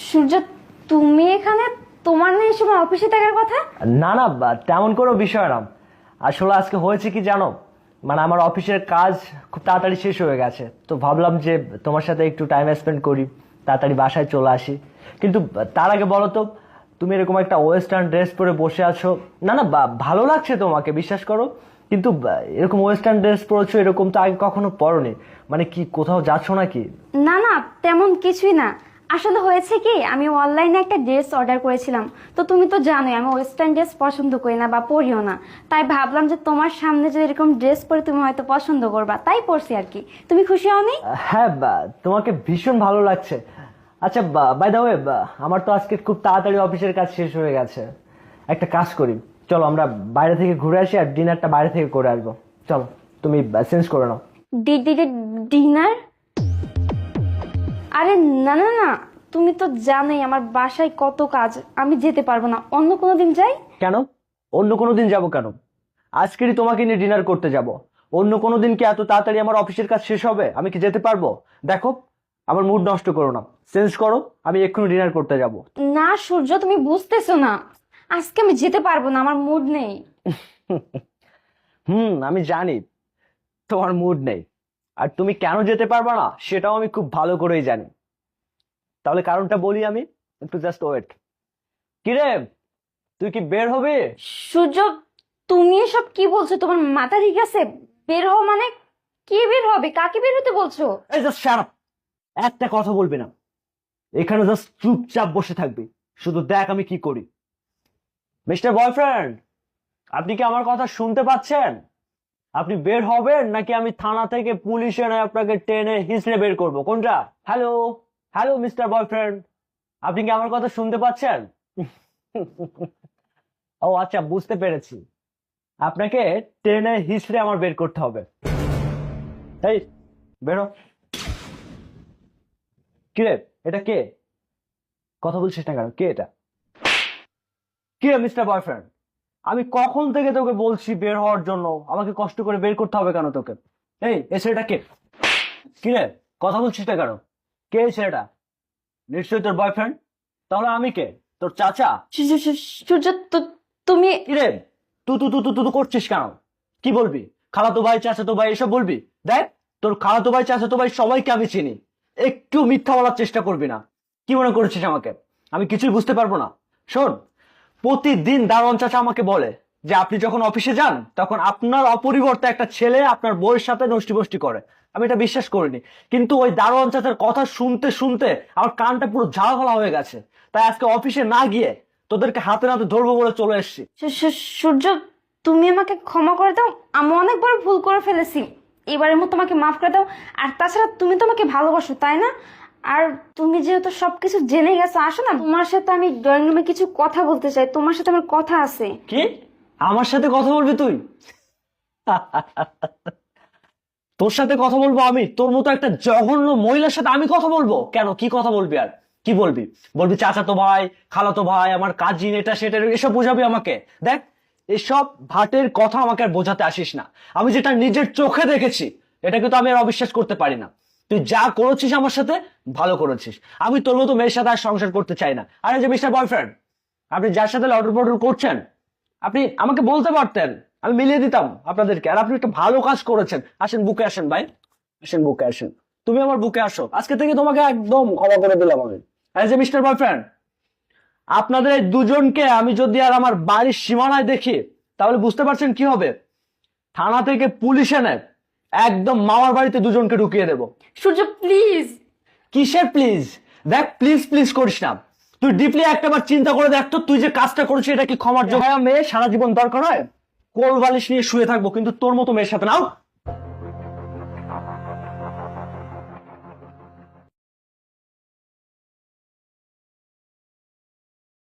সূর্য, তুমি এখানে? তোমার না এই সময় অফিসে থাকার কথা? না না, তেমন কোনো বিষয় না। আসলে আজকে হয়েছে কি জানো, মানে আমার অফিসের কাজ খুব তাড়াতাড়ি শেষ হয়ে গেছে, তো ভাবলাম যে তোমার সাথে একটু টাইম স্পেন্ড করি, তাড়াতাড়ি বাসায় চলে আসি। কিন্তু তার আগে বলো তো, তুমি এরকম একটা ওয়েস্টার্ন ড্রেস পরে বসে আছো, না না ভালো লাগছে তোমাকে, বিশ্বাস করো। কিন্তু এরকম ওয়েস্টার্ন ড্রেস পরেছো, এরকম তো আগে কখনো পরোনি। মানে কি কোথাও যাচ্ছ নাকি? না না, তেমন কিছুই না। আসলে হয়েছে কি, আমি অনলাইনে একটা ড্রেস অর্ডার করেছিলাম। তো তুমি তো জানোই আমি ওয়েস্টার্ন ড্রেস পছন্দ করি না বা পরিও না। তাই ভাবলাম যে তোমার সামনে যদি এরকম ড্রেস পরে তুমি হয়তো পছন্দ করবা, তাই পরছি আর কি। তুমি খুশি হওনি? হ্যাঁ, তোমাকে ভীষণ ভালো লাগছে। আচ্ছা, বাই দ্য ওয়ে, আমার তো আজকে খুব তাড়াতাড়ি অফিসের কাজ শেষ হয়ে গেছে। একটা কাজ করি, চলো আমরা বাইরে থেকে ঘুরে আসি আর ডিনারটা বাইরে থেকে করে আসবো। চলো, তুমি চেঞ্জ করে নাও। ডিনার? আরে না না না, তুমি তো জানোই আমার বাসায় কত কাজ, আমি যেতে পারবো না। অন্য কোনো দিন যাই। কেন? অন্য কোনো দিন যাবো কেন? আজকেরই তোমাকে নিয়ে ডিনার করতে যাব। অন্য কোনো দিন কি এত তাড়াতাড়ি আমার অফিসের কাজ শেষ হবে? আমি কি যেতে পারবো? দেখো, আমার মুড নষ্ট করো না, চেঞ্জ করো, আমি এক্ষুনি ডিনার করতে যাব। না সূর্য, তুমি বুঝতেছো না, আজকে আমি যেতে পারবো না, আমার মুড নেই। আমি জানি তোমার মুড নেই, আর তুমি কেন যেতে পারবে না সেটাও আমি খুব ভালো করেই জানি। তাহলে কারণটা বলি আমি, একটু জাস্ট ওয়েট। কিরে, তুই কি বের হবে? সূর্য, তুমি এসব কি বলছো? তোমার মাথা ঠিক আছে? বের হও মানে? কি বের হবে? কাকে বের হতে বলছো? এই জাস্ট শাট আপ, একটা কথা বলবি না। এখানে জাস্ট চুপচাপ বসে থাকবি, শুধু দেখ আমি কি করি। মিস্টার বয়ফ্রেন্ড, আপনি কি আমার কথা শুনতে পাচ্ছেন? আপনি বের হবেন নাকি আমি থানা থেকে পুলিশ এনে আপনাকে টেনে হিঁচড়ে বের করব? কোনটা? হ্যালো, হ্যালো মিস্টার বয়ফ্রেন্ড, আপনি কি আমার কথা শুনতে পাচ্ছেন? ও আচ্ছা, বুঝতে পেরেছি, আপনাকে টেনে হিঁচড়ে আমার বের করতে হবে। এই বেরো। কিরে, এটা কে? কথা বলছিস না কেন? কে এটা? কে মিস্টার বয়ফ্রেন্ড? আমি কখন থেকে তোকে বলছি বের হওয়ার জন্য, আমাকে কষ্ট করে বের করতে হবে কেন তোকে? এই ছেলেটা কে? কিরে, কথা বলছিস না কেন? কে এই ছেলেটা? নিশ্চয়ই তোর বয়ফ্রেন্ড। তাহলে আমি কে? তোর চাচা? সূর্য, তুমি কিরে, তু করছিস কেন? কি বলবি? খালাতো ভাই, চাচাতো ভাই এসব বলবি? দেখ, তোর খালাতো ভাই, চাচাতো ভাই সবাইকে আমি চিনি, একটু মিথ্যা বলার চেষ্টা করবি না। কি মনে করছিস আমাকে আমি কিছুই বুঝতে পারবো না? শোন, প্রতিদিন দারোয়ান চাচা আমাকে বলে যে আপনি যখন অফিসে যান তখন আপনার অপরিবর্তে একটা ছেলে আপনার বউয়ের সাথে নষ্টি করে। আমি এটা বিশ্বাস করিনি, কিন্তু ওই দারোয়ান চাচার কথা শুনতে শুনতে আমার কানটা পুরো ঝালাফালা হয়ে গেছে। তাই আজকে অফিসে না গিয়ে তোদেরকে হাতে নাতে ধরবো বলে চলে এসেছি। সূর্য, তুমি আমাকে ক্ষমা করে দাও, আমি অনেক বড় ভুল করে ফেলেছি। এবারের মতো তোমাকে মাফ করে দাও। আর তাছাড়া তুমি তো আমাকে ভালোবাসো, তাই না? আর তুমি যেহেতু সবকিছু জেনে গেছো, আসো না, তোমার সাথে আমি ড্রয়িং রুমে কিছু কথা বলতে চাই। তোমার সাথে আমার কথা আছে। কি? আমার সাথে কথা বলবি তুই? তোর সাথে কথা বলবো আমি? তোর মতো একটা জঘন্য মহিলার সাথে আমি কথা বলবো কেন? কি কথা বলবি? আর কি বলবি? বলবি চাচাতো ভাই, খালাতো ভাই, আমার কাজিন, এটা সেটা এসব বোঝাবি আমাকে? দেখ, এসব ভাটের কথা আমাকে আর বোঝাতে আসিস না। আমি যেটা নিজের চোখে দেখেছি এটা কিন্তু আমি আর অবিশ্বাস করতে পারি না। তুই যা করেছিস আমার সাথে, ভালো করেছিস। আমি তোর মতো মেয়ের সাথে আর সংসার করতে চাই না। আরে যে মিস্টার বয়ফ্রেন্ড, আপনি যার সাথে লটর পটর করছেন, আপনি আমাকে বলতে পারতেন, আমি মিলিয়ে দিতাম আপনাদেরকে। আর আপনি একটা ভালো কাজ করেছেন। আসেন, বুকে আসেন ভাই, আসেন বুকে আসেন। তুমি আমার বুকে আসো, আজকে থেকে তোমাকে একদম ক্ষমা করে দিলাম আমি। অ্যাজ এ মিস্টার বয়ফ্রেন্ড, আপনাদের এই দুজনকে আমি যদি আর আমার বাড়ির সীমানায় দেখি তাহলে বুঝতে পারছেন কি হবে? থানা থেকে পুলিশ এনে একদম মামার বাড়িতে দুজনকে ঢুকিয়ে দেবো। সূর্য প্লিজ। কিসের প্লিজ? দেখ, প্লিজ প্লিজ করিস না। তুই ডিপলি একটাবার চিন্তা করে দেখ তো, তুই যে কাজটা করেছিস এটা কি ক্ষমার যোগ্য? মেয়ে সারা জীবন দরকার হয়, কোল বালিশ নিয়ে শুয়ে থাকবো, কিন্তু তোর মতো মেয়ের সাথে নাও।